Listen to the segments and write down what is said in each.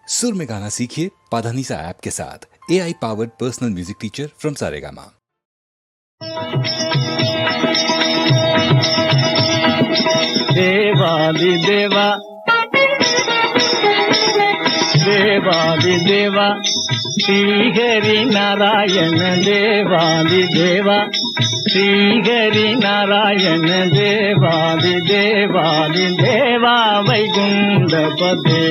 सुर में गाना सीखिए पाधानीसा ऐप के साथ। AI powered personal music teacher from Saregama. देवादि देवा देवादि देवा श्रीहरि नारायण देवादि देवा श्रीहरि नारायण देवादि देवादि देवा वैकुंठपते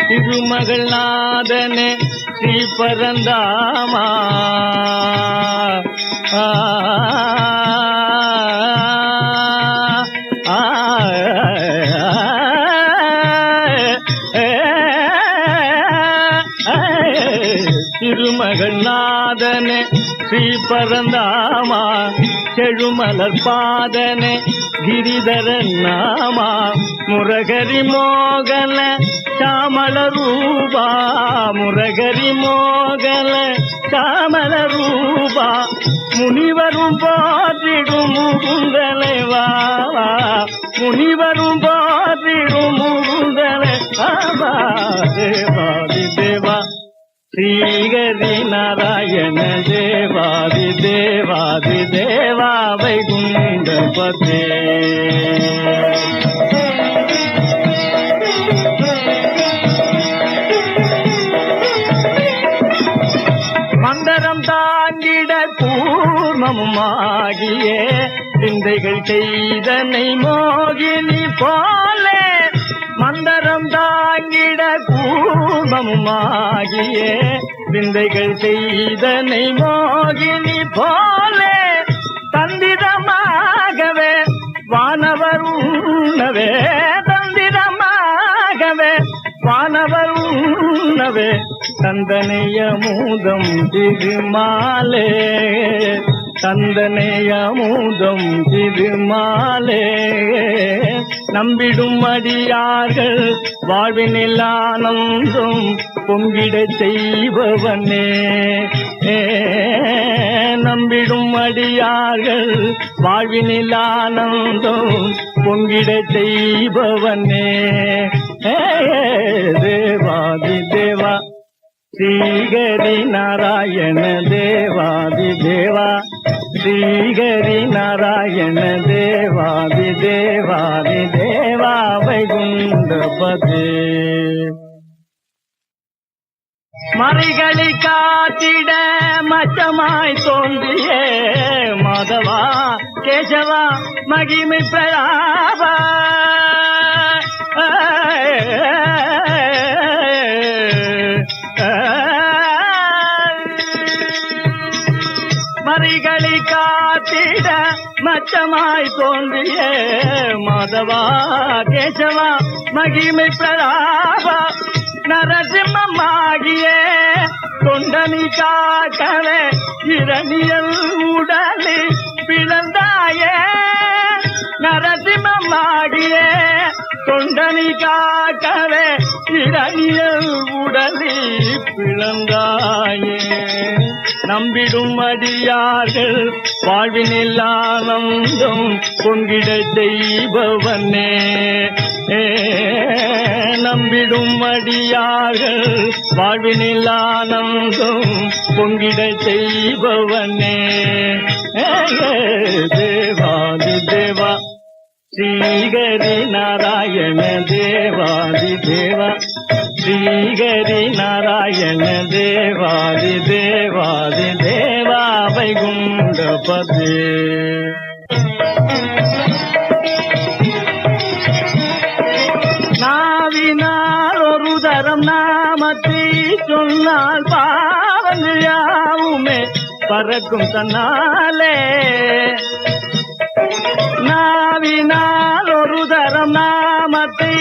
திருமகள் நாதனே ஸ்ரீ பரந்தாமா திருமகள் நாதனே ஸ்ரீ பரந்தாமா செழுமலர் பாதனே ಗಿರಿಧರನ್ ನಾಮ ಮುರಗರಿ ಮೋಗಲ ಚಾಮಳ ರೂಪ ಮುರಗರಿ ಮೋಗಲ ಚಾಮಳ ರೂಪ முனிவரும் போற்றிடும் முகுந்தலை வாவா முனிவரும் போற்றிடும் முகுந்தலை வாவா தேவாதி தேவா ஸ்ரீஹரி நாராயண தேவாதி தேவாதி தேவா வைகுண்டபதே மந்தரம் தாங்கிட கூர்மமாகியே சிந்தைகள் செய்தனை மோகினி போலே மந்தரம் தாங்கிட கூர்மமாகியே சிந்தைகள் செய்தனை மோகினி போலே தந்திரமாகவே வானவர் உண்ணவே தந்திரமாகவே வானவர் உண்ணவே தந்தனைய மூதம் திருமாலே தந்தனைய மூதம் திருமாலே நம்பிடும் அடியார்கள் வாழ்வினில் ஆனந்தம் பொங்கிடச் செய்பவனே நம்பிடும் அடியார்கள் வாழ்வினில் ஆனந்தம் பொங்கிடச் செய்பவனே தேவாதி தேவா ஸ்ரீஹரி நாராயண தேவாதி தேவா ஸ்ரீஹரி நாராயண தேவாதி தேவாதி தேவா வைகுண்டபதே மறைகளை காத்திட மச்சமாய் தோன்றியே மாதவா கேசவா மகிமை பிரயாபா மறைகளை காத்திட மச்சமாய் தோன்றிய மாதவா கேசவா மகிமை பிரதாபா நரசிம்மமாகிய தொண்டனி காக்கவே இரணியல் உடலி பிளந்தாயே நரசிம்மமாகிய தொண்டனி காக்கவே இரணியல் உடலி பிளந்தாயே நம்பிடும் அடியார்கள் வாழ்வினில் ஆனந்தம் பொங்கிடச் செய்பவனே நம்பிடும் அடியார்கள் வாழ்வினில் ஆனந்தம் பொங்கிடச் செய்பவனே தேவாதி தேவா ஸ்ரீஹரி நாராயண தேவாதி தேவா ஸ்ரீஹரி நாராயண தேவாதி தேவாதி தேவா வைகுண்டபதே நாவினால் ஒரு தரம் நாமத்தை சொன்னால் பாவங்கள் யாவுமே பறக்கும் தன்னாலே நாவினால் ஒரு தரம் நாமத்தை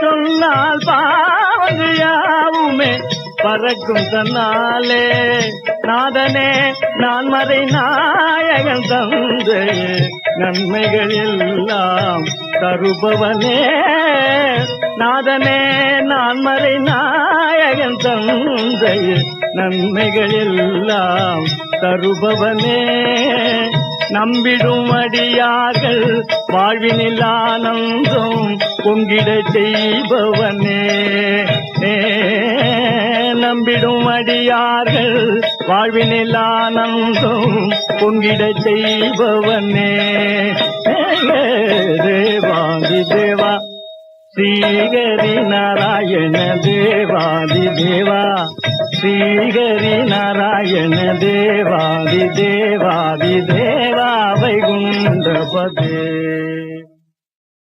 சொன்னால் பாவங்கள் யாவுமே பறக்கும் தன்னாலே நாதனே நான் மறை நாயகன் தந்து நன்மைகள் எல்லாம் தருபவனே நாதனே நான் மறை நாயகன் தந்தை நன்மைகள் எல்லாம் தருபவனே நம்பிடும் அடியார்கள் வாழ்வினில் ஆனந்தம் பொங்கிட செய்பவனே. நம்பிடும் அடியார்கள் வாழ்வினில் ஆனந்தம் பொங்கிட செய்பவனே. தேவாதி தேவா ஸ்ரீஹரி நாராயண தேவாதி தேவா ஸ்ரீஹரி நாராயண தேவாதி தேவாதி தேவா வைகுண்டபதே.